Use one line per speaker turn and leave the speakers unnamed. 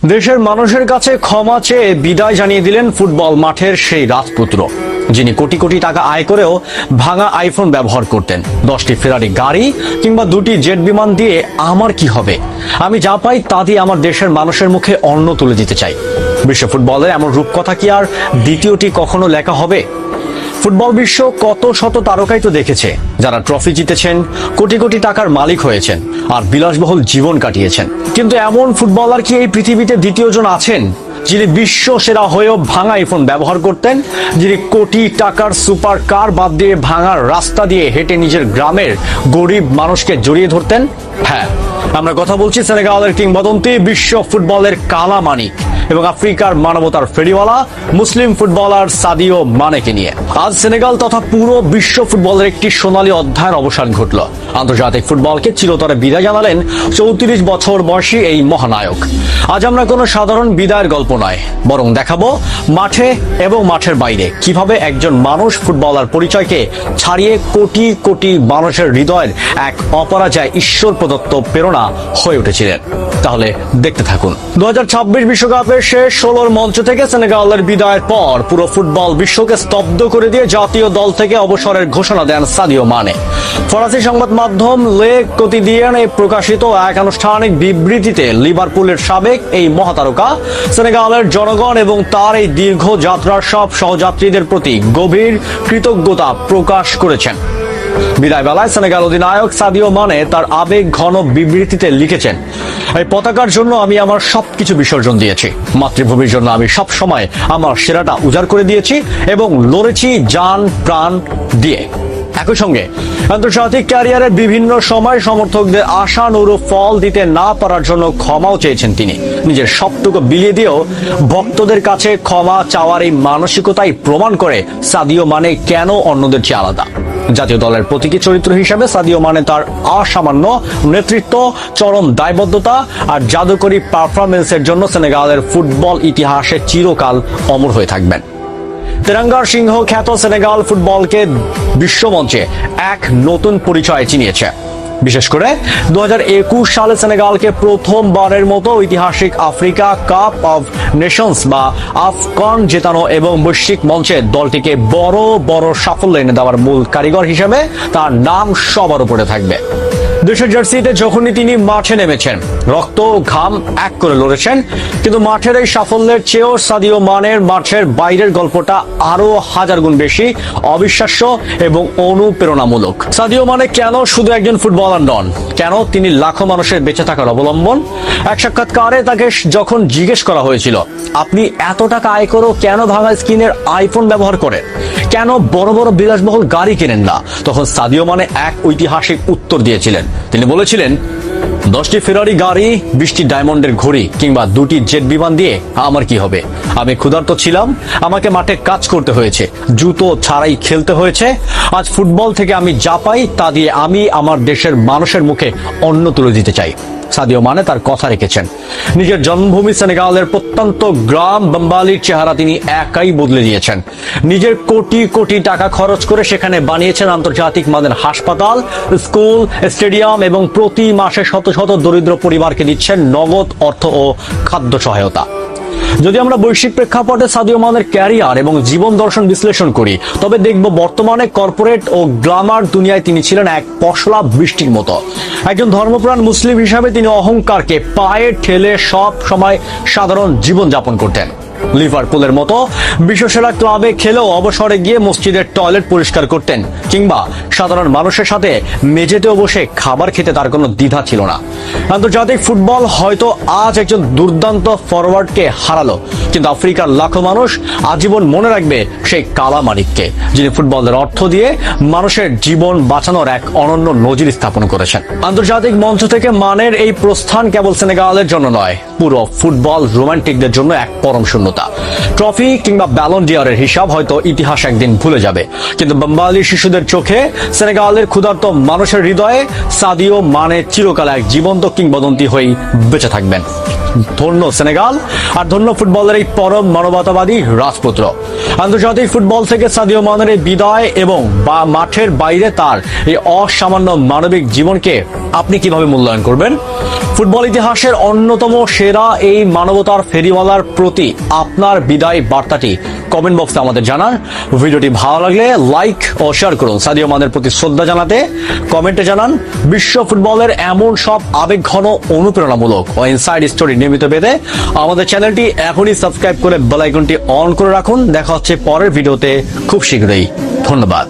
দেশের মানুষের কাছে ক্ষমা চেয়ে বিদায় জানিয়ে দিলেন ফুটবল মাঠের সেই রাজপুত্র, যিনি কোটি কোটি টাকা আয় করেও ভাঙা আইফোন ব্যবহার করতেন। 10টি ফেরারি গাড়ি কিংবা 2টি জেট বিমান দিয়ে আমার কি হবে? আমি যা পাই তা দিয়ে আমার দেশের মানুষের মুখে অন্ন তুলে দিতে চাই। বিশ্ব ফুটবলের এমন রূপকথা কি আর দ্বিতীয়টি কখনো লেখা হবে? ফুটবল বিশ্ব কত শত তারকাই তো দেখেছে, যারা ট্রফি জিতেছেন, কোটি কোটি টাকার মালিক হয়েছেন আর বিলাসবহুল জীবন কাটিয়েছেন। কিন্তু এমন ফুটবলার কি এই পৃথিবীতে দ্বিতীয় জন আছেন, যিনি বিশ্ব সেরা হয়েও ভাঙা আইফোন ব্যবহার করতেন, যিনি কোটি টাকার সুপার কার বাদ দিয়ে ভাঙা রাস্তা দিয়ে হেঁটে নিজের গ্রামের গরিব মানুষকে জড়িয়ে ধরতেন? হ্যাঁ, আমরা কথা বলছি সেনেগালের কিংবদন্তি, বিশ্ব ফুটবলের কালা মানিক এবং আফ্রিকার মানবতার ফেরিওয়ালা মুসলিম ফুটবলার সাদিও মানেকে নিয়ে। আজ সেনেগাল তথা পুরো বিশ্ব ফুটবলের একটি সোনালী অধ্যায়ের অবসান ঘটল। আন্তর্জাতিক ফুটবলকে চিরতরে বিদায় জানালেন 34 বছর বয়সী এই মহানায়ক। আজ আমরা কোনো সাধারণ বিদায়ের গল্প নয়, বরং দেখাবো মাঠে এবং মাঠের বাইরে কিভাবে একজন মানুষ ফুটবলার পরিচয়কে ছাড়িয়ে কোটি কোটি মানুষের হৃদয়ের এক অপরাজয় ঈশ্বর প্রদত্ত প্রেরণা হয়ে উঠেছিলেন। তাহলে দেখতে থাকুন। 2026 বিশ্বকাপের শেষ 16 মঞ্চ থেকে সেনেগালের বিদায়ের পর পুরো ফুটবল বিশ্বকে স্তব্ধ করে দিয়ে জাতীয় দল থেকে অবসরের ঘোষণা দেন সাদিও মানে। ফরাসি সংবাদ মাধ্যম লে কোতিদিয়েনে প্রকাশিত এক আনুষ্ঠানিক বিবৃতিতে লিভারপুলের সাবেক এই মহাতারকা সেনেগালের জনগণ এবং তার এই দীর্ঘ যাত্রার সব সহযাত্রীদের প্রতি গভীর কৃতজ্ঞতা প্রকাশ করেছেন। বিদায় বেলায় সেনেগাল অধিনায়ক সাদিও মানে তার আবেগ ঘন বিবৃতিতে লিখেছেন, এই পতাকার জন্য আমি আমার সবকিছু বিসর্জন দিয়েছি, মাতৃভূমির জন্য আমি সব সময় আমার সেরাটা উজাড় করে দিয়েছি এবং লড়েছি জান প্রাণ দিয়ে। একই সঙ্গে আন্তর্জাতিক ক্যারিয়ারের বিভিন্ন সময় সমর্থকদের আশানুরূপ ফল দিতে না পারার জন্য ক্ষমাও চেয়েছেন তিনি। নিজের সবটুকু বিলিয়ে দিয়েও ভক্তদের কাছে ক্ষমা চাওয়ার এই মানসিকতাই প্রমাণ করে সাদিও মানে কেন অন্যদের চেয়ে আলাদা। জাতীয় দলের প্রতীকী চরিত্র হিসেবে সাদিও মানে তার অসামান্য নেতৃত্ব, চরম দায়বদ্ধতা আর জাদুকরী পারফরমেন্সের জন্য সেনেগালের ফুটবল ইতিহাসে চিরকাল অমর হয়ে থাকবেন। তেরাঙ্গার সিংহ খ্যাত সেনেগাল ফুটবলকে বিশ্বমঞ্চে এক নতুন পরিচয় চিনিয়েছে। বিশেষ করে 2021 সালে সেনেগালকে প্রথমবারের মতো ঐতিহাসিক আফ্রিকা কাপ অব নেশনস বা আফকন জেতানো এবং বৈশ্বিক মঞ্চে দলটিকে বড় বড় সাফল্য এনে দেওয়ার মূল কারিগর হিসেবে তার নাম সবার উপরে থাকবে। দেশের জার্সিতে যখনই তিনি মাঠে নেমেছেন, রক্ত ঘাম এক করে লড়েছেন, কিন্তু মাঠের এই সাফল্যের চেয়েও সাদিও মানের মাঠের বাইরের গল্পটা আরো হাজার গুণ বেশি অবিশ্বাস্য এবং অনুপ্রেরণামূলক। সাদিও মানে কেন শুধু একজন ফুটবলার নন, কেন তিনি লাখো মানুষের বেঁচে থাকার অবলম্বন? এক সাক্ষাৎকারে তাকে যখন জিজ্ঞেস করা হয়েছিল, আপনি এত টাকা আয় করেও কেন ভাঙা স্ক্রিনের আইফোন ব্যবহার করেন, কেন বড় বড় বিলাসবহুল গাড়ি কেনেন না, তখন সাদিও মানে এক ঐতিহাসিক উত্তর দিয়েছিলেন। তিনি বলেছিলেন, 10টি ফেরারি গাড়ি, 20টি ডায়মন্ডের ঘড়ি কিংবা 2টি জেট বিমান দিয়ে আমার কি হবে? আমি ক্ষুধার্ত ছিলাম, আমাকে মাঠে কাজ করতে হয়েছে, জুতো ছাড়াই খেলতে হয়েছে। আজ ফুটবল থেকে আমি যা পাই তা দিয়ে আমি আমার দেশের মানুষের মুখে অন্ন তুলে দিতে চাই। সাদিও মানে তার কথা রেখেছেন। নিজের জন্মভূমি সেনেগালের প্রত্যন্ত গ্রাম বাম্বালির চেহারা তিনি একাই বদলে দিয়েছেন। নিজের কোটি কোটি টাকা খরচ করে সেখানে বানিয়েছেন আন্তর্জাতিক মানের হাসপাতাল, স্কুল, স্টেডিয়াম এবং প্রতি মাসে শত শত দরিদ্র পরিবারকে দিচ্ছেন নগদ অর্থ ও খাদ্য সহায়তা। যদি আমরা বৈশ্বিক প্রেক্ষাপটে সাদিও মানের ক্যারিয়ার এবং জীবন দর্শন বিশ্লেষণ করি, তবে দেখব বর্তমানে কর্পোরেট ও গ্ল্যামার দুনিয়ায় তিনি ছিলেন এক পশলা বৃষ্টির মতো। একজন ধর্মপ্রাণ মুসলিম হিসাবে তিনি অহংকারকে পায়ে ঠেলে সব সময় সাধারণ জীবন যাপন করতেন। লিভারপুলের মতো বিশ্বসেরা ক্লাবে খেলেও অবসরে গিয়ে মসজিদের টয়লেট পরিষ্কার করতেন, কিংবা সাধারণ মানুষের সাথে মেঝেতেও বসে খাবার খেতে তার কোনো দ্বিধা ছিল না। আন্তর্জাতিক ফুটবল হয়তো আজ একজন দুর্দান্ত ফরওয়ার্ডকে হারালো, কিন্তু আফ্রিকার লাখো মানুষ আজীবন মনে রাখবে সেই কালা মানিককে, যিনি ফুটবলের অর্থ দিয়ে মানুষের জীবন বাঁচানোর এক অনন্য নজির স্থাপন করেছেন। আন্তর্জাতিক মঞ্চ থেকে মানের এই প্রস্থান কেবল সেনেগালের জন্য নয়, পুরো ফুটবল রোমান্টিকদের জন্য এক পরম শূন্যতা। ট্রফি কিংবা ব্যালন ডি'অরের হিসাব হয়তো ইতিহাস একদিন ভুলে যাবে, কিন্তু বাম্বালি শিশুদের চোখে, সেনেগালের ক্ষুধার্ত মানুষের হৃদয়ে সাদিও মানে চিরকাল এক জীবন্ত কিংবদন্তি হয়েই বেঁচে থাকবেন। ধন্য সেনেগাল, আর ধন্য ফুটবলের এই পরম মানবতাবাদী রাজপুত্র। আন্তর্জাতিক ফুটবল থেকে সাদিও মানের এই বিদায় এবং মাঠের বাইরে তার এই অসামান্য মানবিক জীবনকে আপনি কিভাবে মূল্যায়ন করবেন? ফুটবল ইতিহাসের অন্যতম সেরা এই মানবতার ফেরিওয়ালার প্রতি আপনার বিদায় বার্তাটি কমেন্ট বক্সে আমাদের জানান। ভিডিওটি ভালো লাগলে লাইক ও শেয়ার করুন। সাদিও মানের প্রতি শ্রদ্ধা জানাতে কমেন্টে জানান। বিশ্ব ফুটবলের এমন সব আবেগঘন, অনুপ্রেরণামূলক ও ইনসাইড স্টোরি নিয়মিত পেতে আমাদের চ্যানেলটি এখনই সাবস্ক্রাইব করে বেল আইকনটি অন করে রাখুন। দেখা হচ্ছে পরের ভিডিওতে খুব শীঘ্রই। ধন্যবাদ।